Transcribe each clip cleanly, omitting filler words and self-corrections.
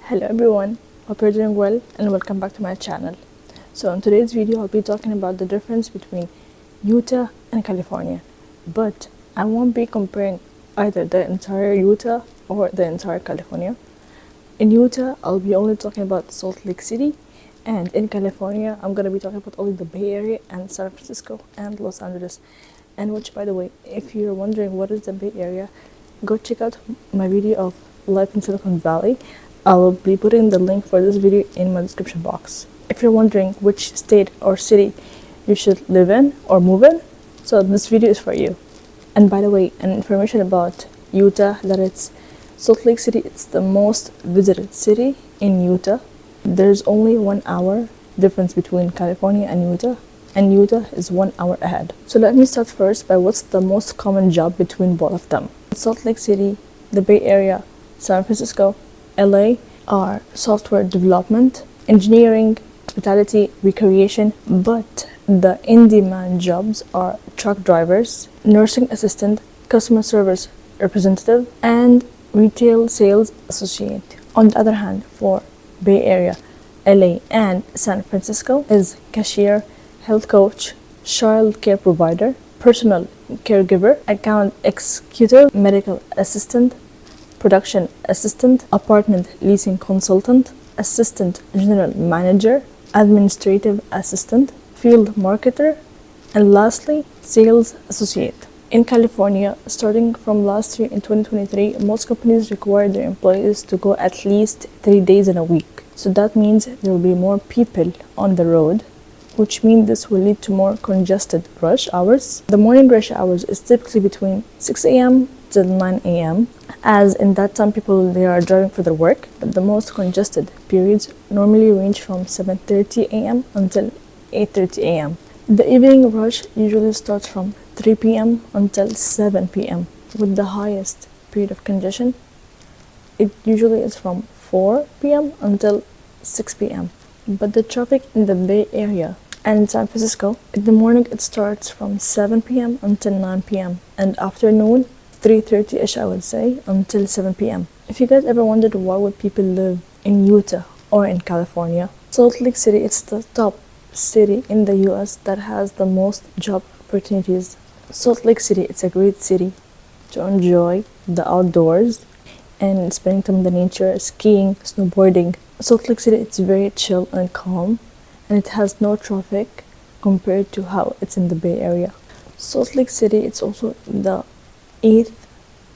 Hello everyone, hope you're doing well and welcome back to my channel. So in today's video I'll be talking about the difference between Utah and California, but I won't be comparing either the entire Utah or the entire California. In Utah I'll be only talking about Salt Lake City, and in California I'm gonna be talking about only the Bay Area and San Francisco and Los Angeles. And which, by the way, if you're wondering what is the Bay Area, go check out my video of life in Silicon Valley. I'll be putting the link for this video in my description box. If you're wondering which state or city you should live in or move in, so this video is for you. And by the way, an information about Utah, that it's Salt Lake City, it's the most visited city in Utah. There's only 1 hour difference between California and Utah is 1 hour ahead. So let me start first by what's the most common job between both of them. Salt Lake City, the Bay Area, San Francisco, LA are software development, engineering, hospitality, recreation, but the in-demand jobs are truck drivers, nursing assistant, customer service representative, and retail sales associate. On the other hand, for Bay Area, LA, and San Francisco is cashier, health coach, child care provider, personal caregiver, account executive, medical assistant, production assistant, apartment leasing consultant, assistant general manager, administrative assistant, field marketer, and lastly, sales associate. In California, starting from last year in 2023, most companies require their employees to go at least 3 days in a week. So that means there will be more people on the road, which means this will lead to more congested rush hours. The morning rush hours is typically between 6 a.m. till 9 a.m. as in that time people they are driving for their work, but the most congested periods normally range from 7:30 a.m. until 8:30 a.m. The evening rush usually starts from 3 p.m. until 7 p.m. with the highest period of congestion. It usually is from 4 p.m. until 6 p.m. But the traffic in the Bay Area and San Francisco, in the morning it starts from 7 p.m. until 9 p.m. and afternoon 3:30ish I would say until 7 p.m. If you guys ever wondered why would people live in Utah or in California, Salt Lake City it's the top city in the US that has the most job opportunities. Salt Lake City it's a great city to enjoy the outdoors and spending time in the nature, skiing, snowboarding. Salt Lake City it's very chill and calm, and it has no traffic compared to how it's in the Bay Area. Salt Lake City it's also the 8th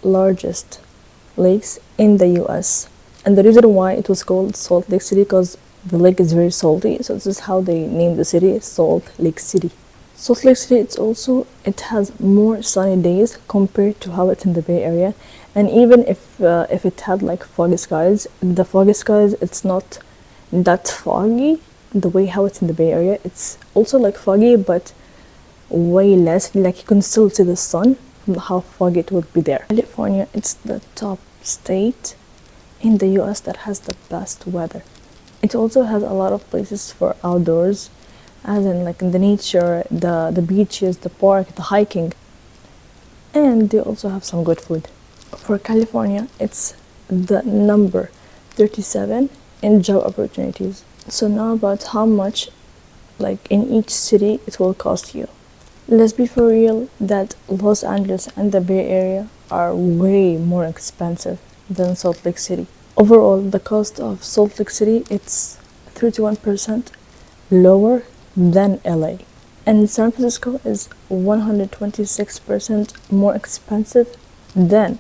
largest lakes in the US, and the reason why it was called Salt Lake City because the lake is very salty, so this is how they named the city Salt Lake City. Salt Lake City it has more sunny days compared to how it's in the Bay Area, and even if it had like foggy skies, the foggy skies it's not that foggy the way how it's in the Bay Area. It's also like foggy but way less, like you can still see the sun from how foggy it would be there. California it's the top state in the US that has the best weather. It also has a lot of places for outdoors, as in like in the nature, the beaches, the park, the hiking, and they also have some good food. For California, it's the number 37 in job opportunities. So now about how much like in each city it will cost you. Let's be for real that Los Angeles and the Bay Area are way more expensive than Salt Lake City. Overall, the cost of Salt Lake City it's 31% lower than LA. And San Francisco is 126% more expensive than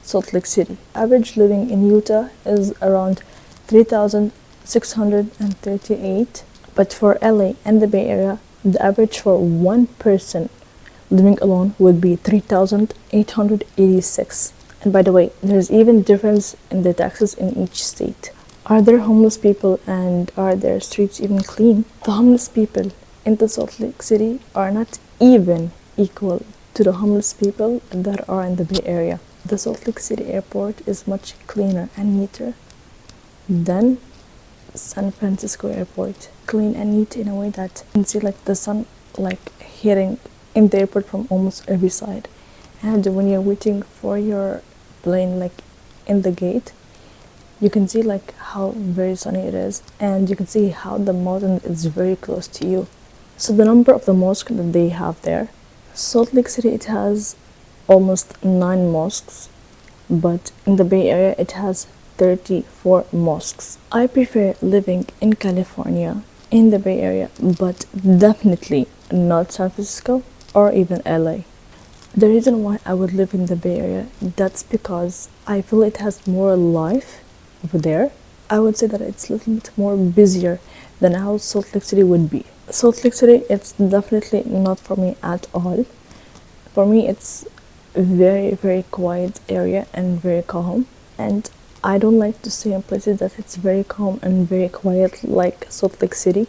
Salt Lake City. Average living in Utah is around 3,638, but for LA and the Bay Area, the average for one person living alone would be 3,886. And by the way, there's even difference in the taxes in each state. Are there homeless people and are their streets even clean? The homeless people in the Salt Lake City are not even equal to the homeless people that are in the Bay Area. The Salt Lake City airport is much cleaner and neater than San Francisco airport. Clean and neat in a way that you can see like the sun like hitting in the airport from almost every side. And when you're waiting for your plane like in the gate, You can see like how very sunny it is, and you can see how the mountain is very close to you. So the number of the mosques that they have there, Salt Lake City, it has almost 9 mosques, but in the Bay Area it has 34 mosques. I prefer living in California, in the Bay Area, but definitely not San Francisco or even LA. The reason why I would live in the Bay Area, that's because I feel it has more life over there. I would say that it's a little bit more busier than how Salt Lake City would be. Salt Lake City, it's definitely not for me at all. For me, it's a very, very quiet area and very calm. And I don't like to stay in places that it's very calm and very quiet like Salt Lake City.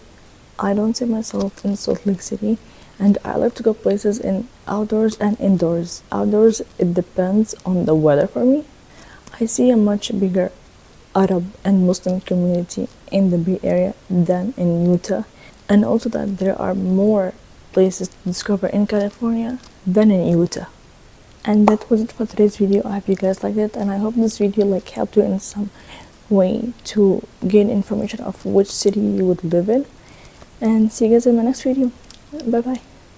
I don't see myself in Salt Lake City, and I like to go places in outdoors and indoors. Outdoors, it depends on the weather for me. I see a much bigger Arab and Muslim community in the Bay Area than in Utah, and also that there are more places to discover in California than in Utah. And that was it for today's video. I hope you guys liked it, and I hope this video like helped you in some way to gain information of which city you would live in. And see you guys in my next video. Bye bye.